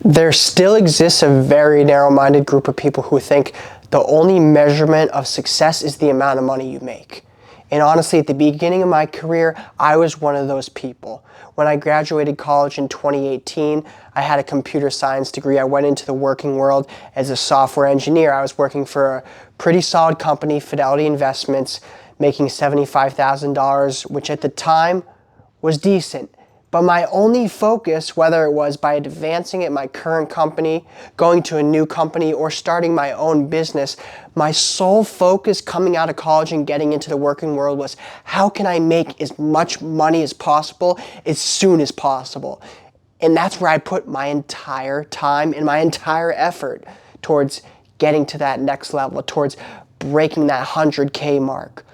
There still exists a very narrow-minded group of people who think the only measurement of success is the amount of money you make. And honestly, at the beginning of my career, I was one of those people. When I graduated college in 2018, I had a computer science degree. I went into the working world as a software engineer. I was working for a pretty solid company, Fidelity Investments, making $75,000, which at the time was decent. But my only focus, whether it was by advancing at my current company, going to a new company, or starting my own business, my sole focus coming out of college and getting into the working world was how can I make as much money as possible as soon as possible. And that's where I put my entire time and my entire effort towards getting to that next level, towards breaking that 100K mark.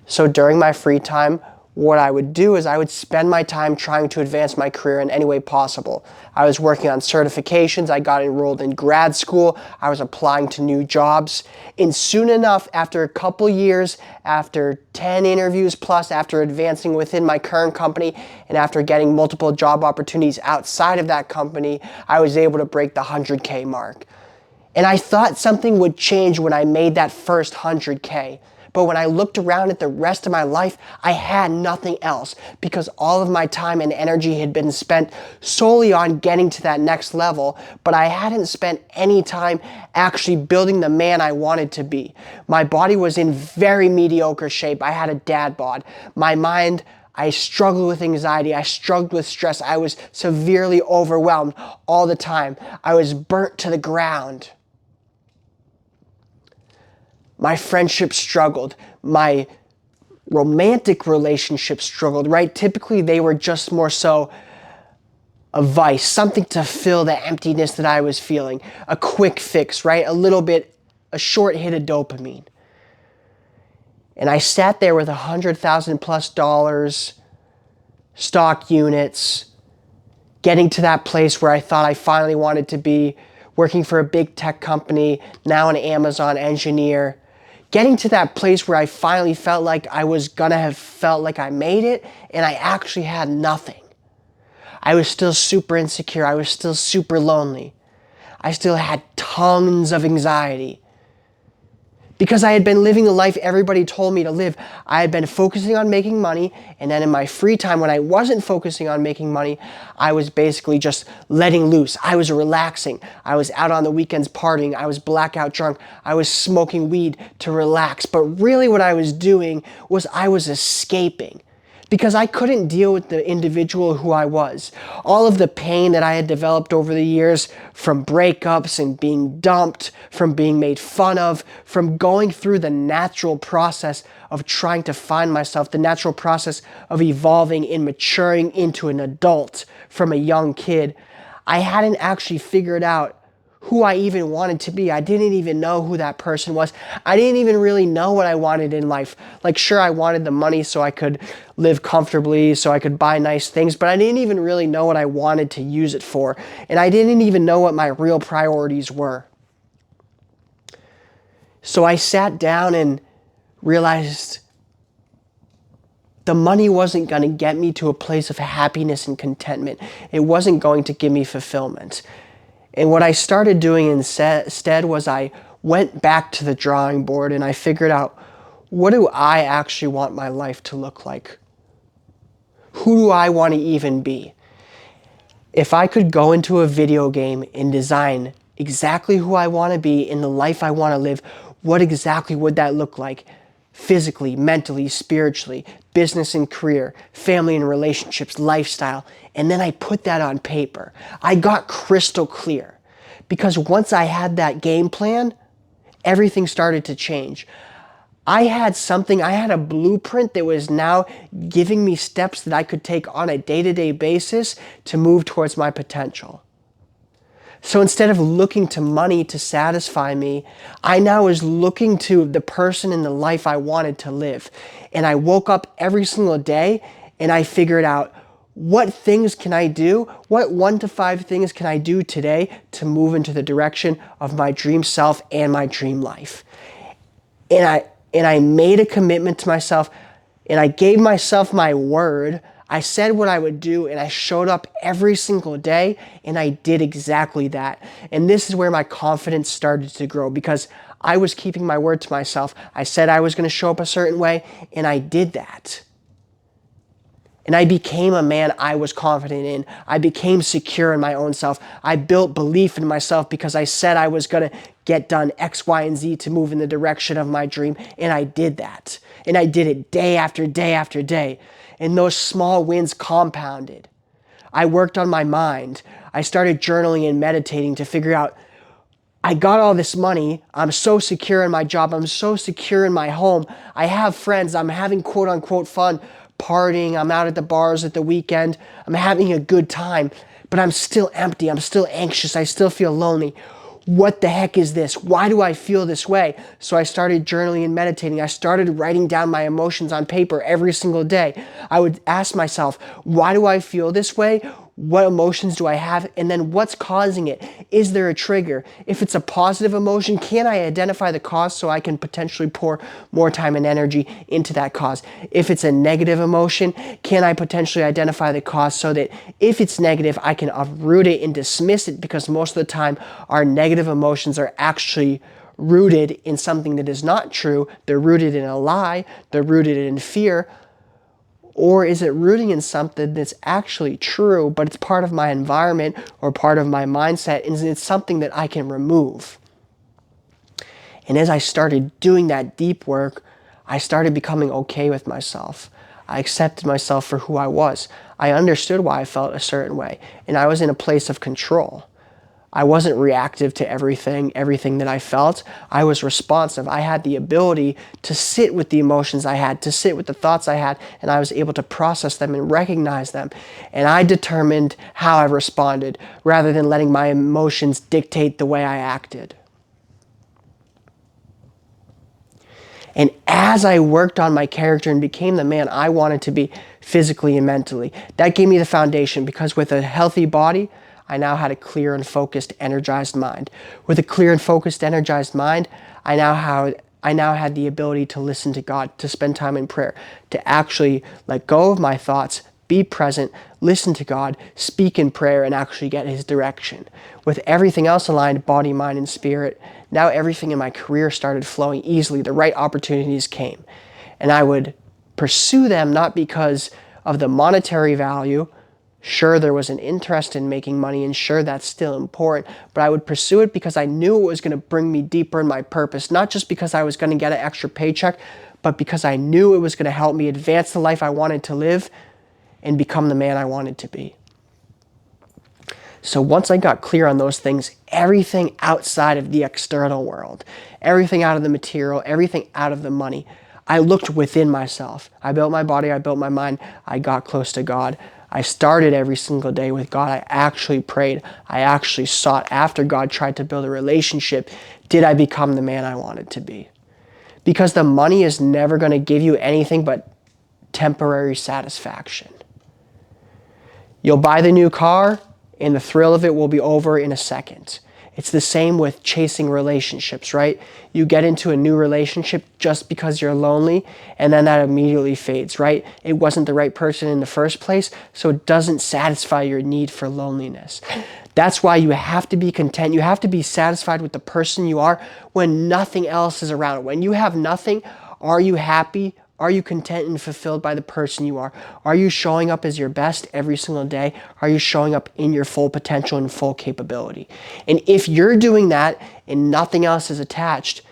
So during my free time, what I would do is I would spend my time trying to advance my career in any way possible. I was working on certifications, I got enrolled in grad school, I was applying to new jobs, and soon enough, after a couple years, after 10 interviews plus, after advancing within my current company, and after getting multiple job opportunities outside of that company, I was able to break the 100K mark. And I thought something would change when I made that first 100K. But when I looked around at the rest of my life, I had nothing else because all of my time and energy had been spent solely on getting to that next level, but I hadn't spent any time actually building the man I wanted to be. My body was in very mediocre shape. I had a dad bod. My mind, I struggled with anxiety. I struggled with stress. I was severely overwhelmed all the time. I was burnt to the ground. My friendship struggled. My romantic relationships struggled, right? Typically, they were just more so a vice, something to fill the emptiness that I was feeling. A quick fix, right? A short hit of dopamine. And I sat there with $100,000+ stock units, getting to that place where I thought I finally wanted to be, working for a big tech company, now an Amazon engineer. Getting to that place where I finally felt like I was gonna have felt like I made it, and I actually had nothing. I was still super insecure. I was still super lonely. I still had tons of anxiety. Because I had been living the life everybody told me to live. I had been focusing on making money, and then in my free time when I wasn't focusing on making money, I was basically just letting loose. I was relaxing. I was out on the weekends partying. I was blackout drunk. I was smoking weed to relax. But really what I was doing was I was escaping. Because I couldn't deal with the individual who I was. All of the pain that I had developed over the years from breakups and being dumped, from being made fun of, from going through the natural process of trying to find myself, the natural process of evolving and maturing into an adult from a young kid. I hadn't actually figured out who I even wanted to be. I didn't even know who that person was. I didn't even really know what I wanted in life. Like, sure, I wanted the money so I could live comfortably, so I could buy nice things, but I didn't even really know what I wanted to use it for. And I didn't even know what my real priorities were. So I sat down and realized the money wasn't going to get me to a place of happiness and contentment. It wasn't going to give me fulfillment. And what I started doing instead was I went back to the drawing board and I figured out, what do I actually want my life to look like? Who do I want to even be? If I could go into a video game and design exactly who I want to be in the life I want to live, what exactly would that look like? Physically, mentally, spiritually, business and career, family and relationships, lifestyle. And then I put that on paper. I got crystal clear. Because once I had that game plan, everything started to change. I had a blueprint that was now giving me steps that I could take on a day-to-day basis to move towards my potential. So instead of looking to money to satisfy me, I now was looking to the person and the life I wanted to live. And I woke up every single day and I figured out, what things can I do? What 1 to 5 things can I do today to move into the direction of my dream self and my dream life? And I made a commitment to myself, and I gave myself my word. I said what I would do, and I showed up every single day, and I did exactly that. And this is where my confidence started to grow, because I was keeping my word to myself. I said I was going to show up a certain way, and I did that. And I became a man I was confident in. I became secure in my own self. I built belief in myself because I said I was going to get done X, Y, and Z to move in the direction of my dream. And I did that. And I did it day after day after day. And those small wins compounded. I worked on my mind. I started journaling and meditating to figure out, I got all this money. I'm so secure in my job. I'm so secure in my home. I have friends. I'm having quote unquote fun, partying. I'm out at the bars at the weekend. I'm having a good time, but I'm still empty. I'm still anxious. I still feel lonely. What the heck is this? Why do I feel this way? So I started journaling and meditating. I started writing down my emotions on paper every single day. I would ask myself, why do I feel this way? What emotions do I have? And then what's causing it? Is there a trigger? If it's a positive emotion, can I identify the cause so I can potentially pour more time and energy into that cause? If it's a negative emotion, can I potentially identify the cause so that if it's negative, I can uproot it and dismiss it? Because most of the time, our negative emotions are actually rooted in something that is not true. They're rooted in a lie. They're rooted in fear. Or is it rooting in something that's actually true, but it's part of my environment or part of my mindset, and it's something that I can remove? And as I started doing that deep work, I started becoming okay with myself. I accepted myself for who I was. I understood why I felt a certain way, and I was in a place of control. I wasn't reactive to everything that I felt. I was responsive. I had the ability to sit with the emotions I had, to sit with the thoughts I had, and I was able to process them and recognize them. And I determined how I responded rather than letting my emotions dictate the way I acted. And as I worked on my character and became the man I wanted to be physically and mentally, that gave me the foundation, because with a healthy body, I now had a clear and focused, energized mind. With a clear and focused, energized mind, I now had the ability to listen to God, to spend time in prayer, to actually let go of my thoughts, be present, listen to God, speak in prayer, and actually get His direction. With everything else aligned, body, mind, and spirit, now everything in my career started flowing easily. The right opportunities came. And I would pursue them not because of the monetary value. Sure, there was an interest in making money, and sure, that's still important, but I would pursue it because I knew it was going to bring me deeper in my purpose, not just because I was going to get an extra paycheck, but because I knew it was going to help me advance the life I wanted to live and become the man I wanted to be. So once I got clear on those things, everything outside of the external world, everything out of the material, everything out of the money, I looked within myself. I built my body, I built my mind, I got close to God. I started every single day with God. I actually prayed. I actually sought after God, tried to build a relationship. Did I become the man I wanted to be? Because the money is never going to give you anything but temporary satisfaction. You'll buy the new car, and the thrill of it will be over in a second. It's the same with chasing relationships, right? You get into a new relationship just because you're lonely, and then that immediately fades, right? It wasn't the right person in the first place, so it doesn't satisfy your need for loneliness. That's why you have to be content. You have to be satisfied with the person you are when nothing else is around. When you have nothing, are you happy? Are you content and fulfilled by the person you are? Are you showing up as your best every single day? Are you showing up in your full potential and full capability? And if you're doing that and nothing else is attached,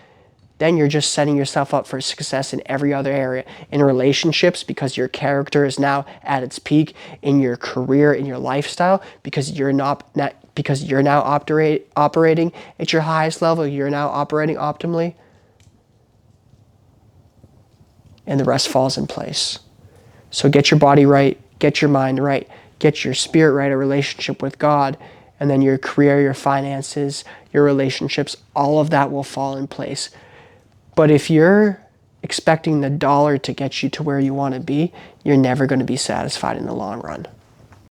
then you're just setting yourself up for success in every other area. In relationships, because your character is now at its peak. In your career, in your lifestyle, because you're now operating at your highest level. You're now operating optimally. And the rest falls in place. So get your body right, get your mind right, get your spirit right, a relationship with God, and then your career, your finances, your relationships, all of that will fall in place. But if you're expecting the dollar to get you to where you want to be, you're never going to be satisfied in the long run.